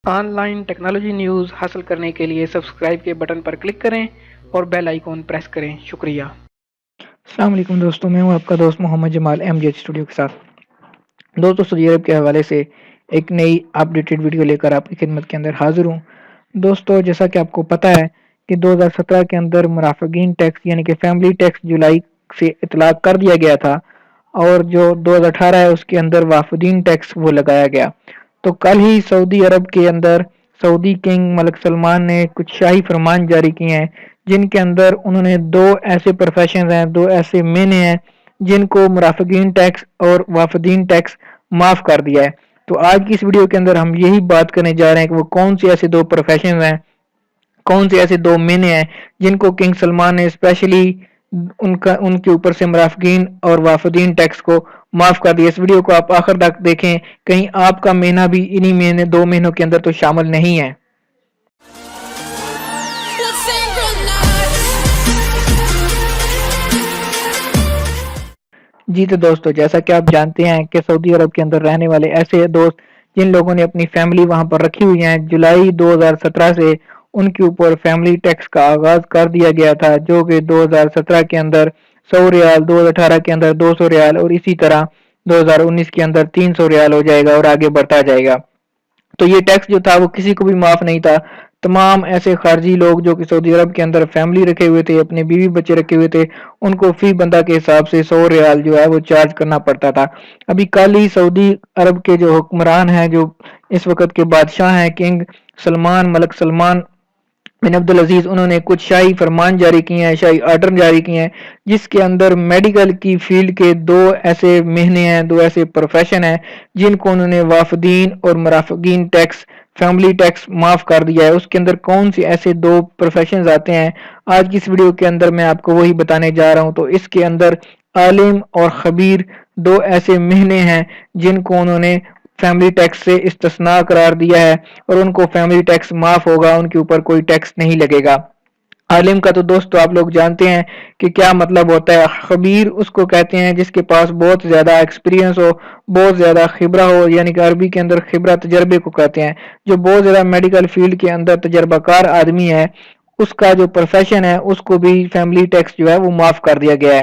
On line technology news حاصل کرنے کے لیے سبسکرائب کے بٹن پر کلک کریں اور بیل آئیکن پریس کریں. شکریہ. السلام علیکم دوستوں، میں ہوں آپ کا دوست محمد جمال MJH اسٹوڈیو کے ساتھ. دوستوں، سعودی عرب کے حوالے سے ایک نئی اپڈیٹڈ ویڈیو لے کر آپ کی خدمت کے اندر حاضر ہوں. دوستوں، جیسا کہ آپ کو پتہ ہے کہ 2017 کے اندر مرافقین ٹیکس یعنی کہ فیملی ٹیکس جولائی سے اطلاق کر دیا گیا تھا، اور جو 2018 ہے اس کے اندر وافدین ٹیکس وہ لگایا گیا. تو کل ہی سعودی عرب کے اندر سعودی کنگ ملک سلمان نے کچھ شاہی فرمان جاری کیے ہیں، جن کے اندر انہوں نے دو ایسے پروفیشنز ہیں، دو ایسے مہینے ہیں جن کو مرافقین ٹیکس اور وافدین ٹیکس معاف کر دیا ہے. تو آج کی اس ویڈیو کے اندر ہم یہی بات کرنے جا رہے ہیں کہ وہ کون سے ایسے دو پروفیشنز ہیں، کون سے ایسے دو مہینے ہیں جن کو کنگ سلمان نے اسپیشلی ان کے اوپر سے مرافقین اور وافدین ٹیکس کو معاف کر دیا. اس ویڈیو کو آپ آخر تک دیکھیں، کہیں آپ کا مہینہ بھی انہی مہینے 2 مہینوں کے اندر تو شامل نہیں ہے. جی تو دوستو، جیسا کہ آپ جانتے ہیں کہ سعودی عرب کے اندر رہنے والے ایسے دوست جن لوگوں نے اپنی فیملی وہاں پر رکھی ہوئی ہیں، جولائی 2017 سے ان کے اوپر فیملی ٹیکس کا آغاز کر دیا گیا تھا، جو کہ 2017 کے اندر 100 ریال، 2018 کے اندر 200 ریال اور اسی طرح 2019 کے اندر 300 ریال ہو جائے گا اور آگے بڑھتا جائے گا. تو یہ ٹیکس جو تھا وہ کسی کو بھی معاف نہیں تھا. تمام ایسے خارجی لوگ جو کہ سعودی عرب کے اندر فیملی رکھے ہوئے تھے، اپنے بیوی بچے رکھے ہوئے تھے، ان کو فی بندہ کے حساب سے 100 ریال جو ہے وہ چارج کرنا پڑتا تھا. ابھی کل ہی سعودی عرب کے جو حکمران ہیں، جو اس وقت کے بادشاہ ہیں، کنگ سلمان ملک سلمان بن عبدالعزیز، انہوں نے کچھ شاہی فرمان جاری کیے ہیں، شاہی آرڈر جاری کیے ہیں، جس کے اندر میڈیکل کی فیلڈ کے دو ایسے مہینے ہیں، دو ایسے پروفیشن ہیں جن کو انہوں نے وافدین اور مرافقین ٹیکس فیملی ٹیکس معاف کر دیا ہے. اس کے اندر کون سے ایسے دو پروفیشنز آتے ہیں، آج کی اس ویڈیو کے اندر میں آپ کو وہی بتانے جا رہا ہوں. تو اس کے اندر عالم اور خبیر دو ایسے مہینے ہیں جن کو انہوں نے فیملی ٹیکس سے استثناء قرار دیا ہے، اور ان کو فیملی ٹیکس معاف ہوگا، ان کے اوپر کوئی ٹیکس نہیں لگے گا. عالم کا تو دوستو آپ لوگ جانتے ہیں کہ کیا مطلب ہوتا ہے. خبیر اس کو کہتے ہیں جس کے پاس بہت زیادہ ایکسپیرینس ہو، بہت زیادہ خبرہ ہو، یعنی کہ عربی کے اندر خبرہ تجربے کو کہتے ہیں. جو بہت زیادہ میڈیکل فیلڈ کے اندر تجربہ کار آدمی ہے، اس کا جو پروفیشن ہے اس کو بھی فیملی ٹیکس جو ہے وہ معاف کر دیا گیا ہے.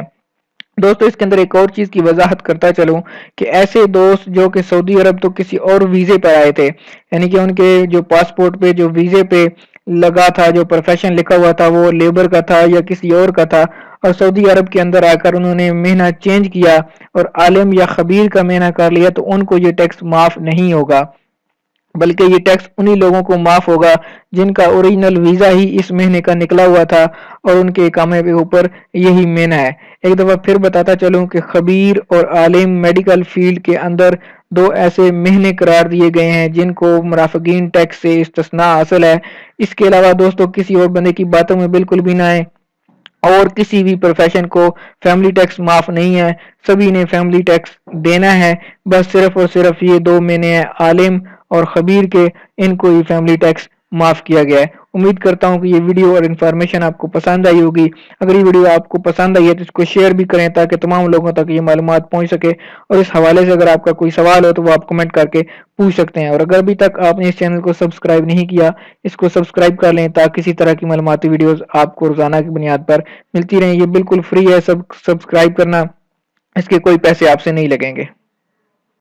دوستو، اس کے اندر ایک اور چیز کی وضاحت کرتا چلوں کہ ایسے دوست جو کہ سعودی عرب تو کسی اور ویزے پر آئے تھے، یعنی کہ ان کے جو پاسپورٹ پہ جو ویزے پہ لگا تھا، جو پروفیشن لکھا ہوا تھا، وہ لیبر کا تھا یا کسی اور کا تھا، اور سعودی عرب کے اندر آ کر انہوں نے مہینہ چینج کیا اور عالم یا خبیر کا مہینہ کر لیا، تو ان کو یہ ٹیکس معاف نہیں ہوگا، بلکہ یہ ٹیکس انہی لوگوں کو معاف ہوگا جن کا اوریجنل ویزا ہی اس مہینے کا نکلا ہوا تھا اور ان کے اقامے کے اوپر یہی مہینہ ہے. ایک دفعہ پھر بتاتا چلوں کہ خبیر اور عالم میڈیکل فیلڈ کے اندر دو ایسے مہینے قرار دیے گئے ہیں جن کو مرافقین ٹیکس سے استثناء حاصل ہے. اس کے علاوہ دوستو کسی اور بندے کی باتوں میں بالکل بھی نہ آئے، اور کسی بھی پروفیشن کو فیملی ٹیکس معاف نہیں ہے، سبھی نے فیملی ٹیکس دینا ہے. بس صرف اور صرف یہ 2 مہینے ہیں عالم اور خبیر کے، ان کو یہ فیملی ٹیکس معاف کیا گیا ہے. امید کرتا ہوں کہ یہ ویڈیو اور انفارمیشن آپ کو پسند آئی ہوگی. اگر یہ ویڈیو آپ کو پسند آئی ہے تو اس کو شیئر بھی کریں تاکہ تمام لوگوں تک یہ معلومات پہنچ سکے، اور اس حوالے سے اگر آپ کا کوئی سوال ہو تو وہ آپ کمنٹ کر کے پوچھ سکتے ہیں. اور اگر ابھی تک آپ نے اس چینل کو سبسکرائب نہیں کیا، اس کو سبسکرائب کر لیں تاکہ کسی طرح کی معلوماتی ویڈیوز آپ کو روزانہ کی بنیاد پر ملتی رہیں. یہ بالکل فری ہے، سبسکرائب کرنا، اس کے کوئی پیسے آپ سے نہیں لگیں گے.